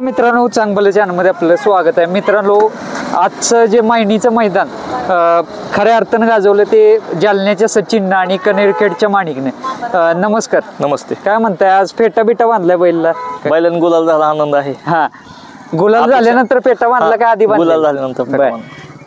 मित्रांनो, चांगलं चॅनलमध्ये आपलं स्वागत आहे. मित्रांनो, आजचं जे मायनीचं मैदान खऱ्या अर्थानं गाजवलं ते जालन्याच्या सचिन आणि कनेरखेडच्या माणिकने. नमस्कार. नमस्ते. काय म्हणताय, आज फेटा बिटा बांधलाय बैलला? बैलांना गुलाल झाला, आनंद आहे. हा, गुलाल झाल्यानंतर फेटा बांधला का आधी? गुलाल झाल्यानंतर.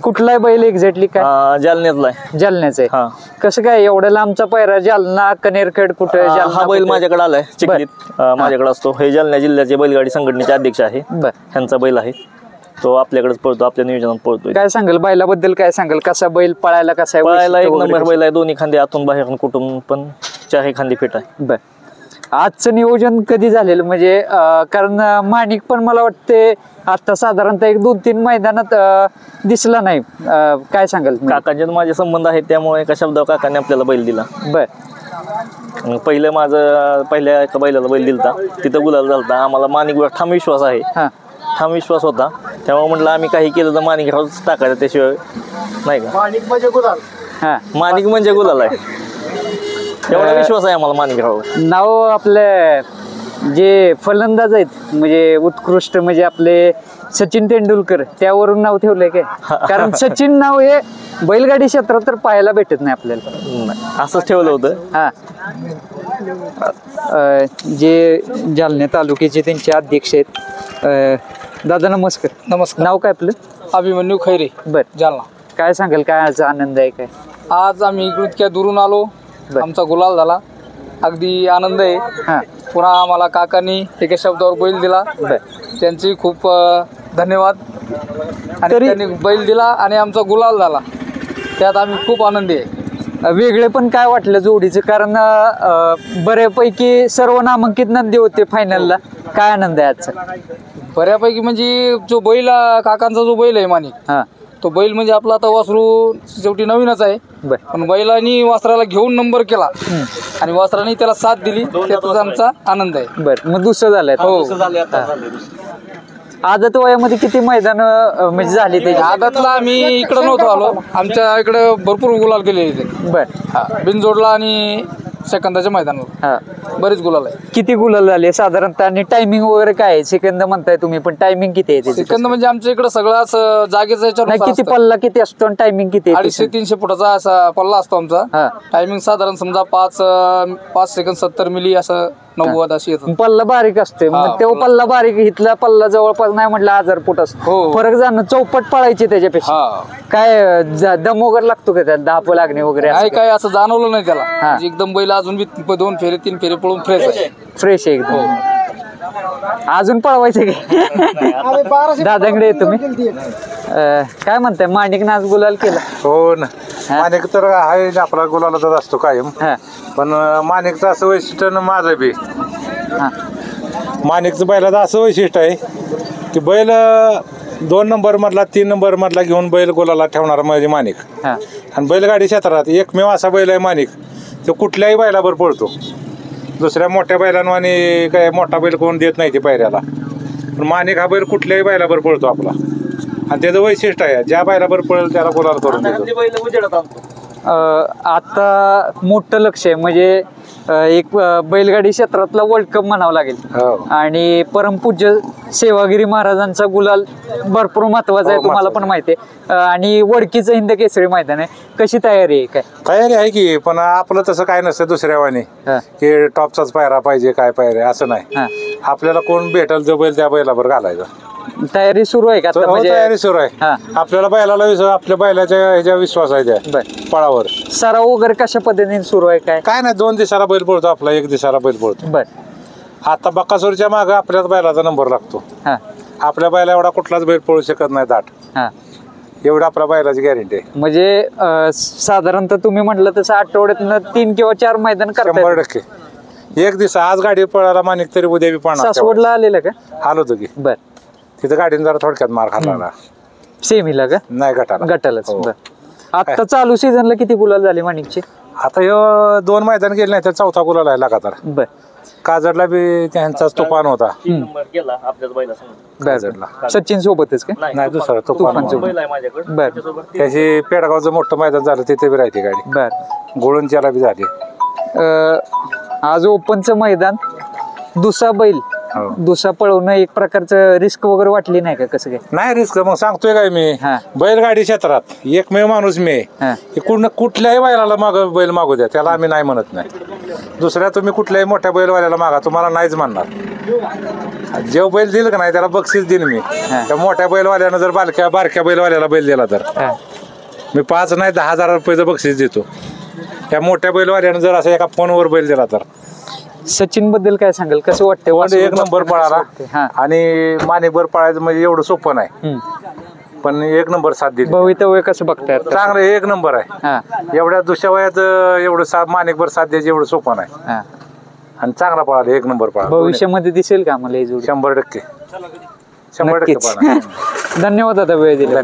कुठला आहे बैल एक्झॅक्टली? काय जालन्यातला आहे. जालन्याचा आहे. कसं काय एवढ्या लांबचा पायरा? जालना कनेरखेड कुठे? हा बैल माझ्याकडे आलाय चिखलीत, माझ्याकडे असतो. हे जालना जिल्ह्याचे बैलगाडी संघटनेचे अध्यक्ष आहे. ह्यांचा बैल आहे, तो आपल्याकडेच पळतो, आपल्या नियोजनात पळतो. काय सांगाल बैलाबद्दल? काय सांगाल, कसा बैल पळायला? कसा आहे? पळायला एक नंबर बैल आहे. दोन्ही खांदे आतून बाहेरून कुठून पण चारही खांदे फिट आहे. बर, आजचं नियोजन कधी झालेलं? म्हणजे कारण माणिक पण मला वाटते आता साधारणतः 1-2-3 मैदानात दिसला नाही. काय सांगाल? काकांचे माझे संबंध आहेत, त्यामुळे एका शब्दावर काकांनी आपल्याला बैल दिला. बर, पहिलं माझं पहिल्या एका बैलाला बैल दिलता, तिथं गुलाल झालता. आम्हाला माणिकवर ठाम विश्वास आहे, ठाम विश्वास होता. त्यामुळे म्हटलं आम्ही काही केलं तर माणिकरावच टाकायचं, त्याशिवाय नाही का. माणिक म्हणजे गुलाल. माणिक म्हणजे गुलाल आहे, एवढा विश्वास आहे आम्हाला माणिकराव. नाव आपले जे फलंदाज आहेत म्हणजे उत्कृष्ट, म्हणजे आपले सचिन तेंडुलकर, त्यावरून नाव ठेवलंय काय? कारण सचिन नाव हे बैलगाडी क्षेत्रात तर पाहायला भेटत नाही आपल्याला. असंच ठेवलं होतं. हा, जे जालना तालुक्याचे त्यांचे अध्यक्ष आहेत. दादा नमस्कार. नमस्कार. नाव काय आपलं? अभिमन्यू खैरे, बर. जालना. काय सांगाल, काय आज आनंद आहे? काय आज आम्ही इतक्या दुरून आलो, आमचा गुलाल झाला, अगदी आनंद आहे. पुन्हा आम्हाला काकांनी एका शब्दावर बैल दिला, त्यांचे खूप धन्यवाद. आणि त्यांनी बैल दिला आणि आमचा गुलाल झाला, त्यात आम्ही खूप आनंदी आहे. वेगळे पण काय वाटलं जोडीचं? कारण बऱ्यापैकी सर्व नामांकित नंदी होते फायनलला. काय आनंद आहे आजचा? बऱ्यापैकी म्हणजे जो बैल काकांचा जो बैल आहे माणिक, तो बैल म्हणजे आपला आता वासरू शेवटी नवीनच आहे, पण बैलांनी वासराला घेऊन नंबर केला आणि वासराने त्याला साथ दिली, त्याचा आमचा आनंद आहे. बरं, मग दुसरं झालंय. हो. आदत वयामध्ये किती मैदान म्हणजे झाली त्याची? आदतला आम्ही इकडे नव्हतो आलो, आमच्या इकडे भरपूर गुलाल केले. बर, बिनजोडला आणि सेकंदाच्या मैदानावर बरेच गुलाल आहे. किती गुलाल झाले साधारणतः? आणि टायमिंग वगैरे काय आहे? सेकंद म्हणताय तुम्ही, पण टायमिंग किती आहे त्याची? सेकंद म्हणजे आमच्या इकडे सगळाच जागेचा याच्यावर किती पल्ला किती असतो आणि टायमिंग किती? 250-300 फुटाचा असा पल्ला असतो आमचा. टायमिंग साधारण समजा 5 सेकंद 70 मिली असं 90 अशी येतो. पल्ला बारीक असते, मग तेव्हा पल्ला बारीक, इथला पल्ला जवळपास नाही म्हटलं 1000 फूट असतो. फरक जाणं, चौपट पळायची त्याच्यापेक्षा. काय दम वगैरे लागतो का त्यात? धाप लागणे वगैरे काय असं जाणवलं नाही त्याला. एकदम बैल अजून 2 फेरे 3 फेरे पळून फ्रेश आहे एकदम. अजून पळवायचे काय? दादांकडे तुम्ही काय म्हणताय? माणिकनं आज गुलाल केला? हो ना, माणिक तर आहे आपला गुलालाचाच असतो कायम. पण माणिकचं असं वैशिष्ट्य ना, माझं बी माणिकचं बैलाचं असं वैशिष्ट्य आहे की बैल 2 नंबर मधला 3 नंबर मधला घेऊन बैल गुलाला ठेवणारा म्हणजे माणिक. आणि बैलगाडी क्षेत्रात एकमेव असा बैल आहे माणिक, तो कुठल्याही बैलावर पळतो. दुसऱ्या मोठ्या बैलांना आणि काय मोठा बैल कोण देत नाही ते पायऱ्याला, पण माणिक हा बैल कुठल्याही बैलावर पळतो आपला. आणि त्याचं वैशिष्ट्य आहे, ज्या बैलावर पळेल त्याला गुलाल करून देतो. आता मोठं लक्ष आहे म्हणजे एक बैलगाडी क्षेत्रातला वर्ल्ड कप म्हणावं लागेल. आणि परमपूज्य सेवागिरी महाराजांचा गुलाल भरपूर महत्वाचा आहे, तुम्हाला पण माहिती आहे. आणि वडकीचं हिंद केसरी मैदान आहे. कशी तयारी आहे? काय तयारी आहे की, पण आपलं तसं काय नसतं दुसऱ्यावाने की टॉपचाच पायरा पाहिजे काय पायऱ्या असं नाही. आपल्याला कोण भेटल जो बैल त्या बैलावर घालायचा. तयारी सुरू आहे का? तयारी सुरू आहे. आपल्याला बैलाला आपल्या बैलाच्या ह्याच्या विश्वास आहे त्या पळावर. सराव वगैरे कशा पद्धतीने सुरू आहे? काय नाही, 2 दिवसाला बैल पळतो आपला, 1 दिवसाला बैल पळतो. बर, आता बकासूरच्या मागे आपल्याच बैलाचा नंबर लागतो. आपल्या बैला एवढा कुठलाच बैल पळू शकत नाही दाट, एवढा आपल्या बैलाची गॅरंटी आहे. म्हणजे साधारणतः तुम्ही म्हटलं तसं आठवड्यातनं 3 किंवा 4 मैदान करतात. 100%. 1 दिवस आज गाडी पळायला माणिक तरी उद्या बी पळणार. सासवडला आलेलं का? आलो होतो की. बर, तिथं गाडीने जरा थोडक्यात मार खाल्ला. सेमीला का? नाही, गटालाच. आता चालू सीझनला किती गुलाल झाले माणिकचे? आता ह्यो 2 मैदान गेले नाही तर 4था गुलाल आहे लगातार. बर, काजडला बी त्यांचाच तुफान होता. सचिन सोबतच का? नाही, दुसरा तुफान. बर, त्याची पेडगावचं मोठं मैदान झालं तिथे बी राहते गाडी. बर, गोळूंच्याला बी झाली. आज ओपनचं मैदान, दुसरा बैल दुसरा पळवणं एक प्रकारचं रिस्क वगैरे वाटली नाही का? कसं काय? नाही रिस्क, मग सांगतोय काय मी, बैलगाडी क्षेत्रात एकमेव माणूस मी कुठल्याही बैलाला माग बैल मागू द्या, त्याला आम्ही नाही म्हणत नाही. दुसऱ्या तुम्ही कुठल्याही मोठ्या बैलवाल्याला मागा, तुम्हाला नाहीच म्हणणार. जेव बैल दिलं का नाही त्याला बक्षीस देईन मी. त्या मोठ्या बैलवाल्यानं जर बारक्या बैलवाल्याला बैल दिला तर मी 5 नाही 10,000 रुपयाचं बक्षीस देतो. त्या मोठ्या बैलवाल्यानं जर असं एका फोनवर बैल दिला तर. सचिन बद्दल काय सांगाल? कसं वाटतं? एक नंबर पळाला आणि माणिकभर पळायचं म्हणजे एवढं सोपं नाही, पण एक नंबर साथ दिली. भवितव्य कसं बघताय? चांगलं एक नंबर आहे. एवढ्या दुसऱ्या वयात एवढं माणिकभर साथ द्यायची एवढं सोपं नाही, आणि चांगला पळाला, एक नंबर पळाला. भविष्यामध्ये दिसेल का मला? 100% धन्यवाद दादा, वेळ दिला.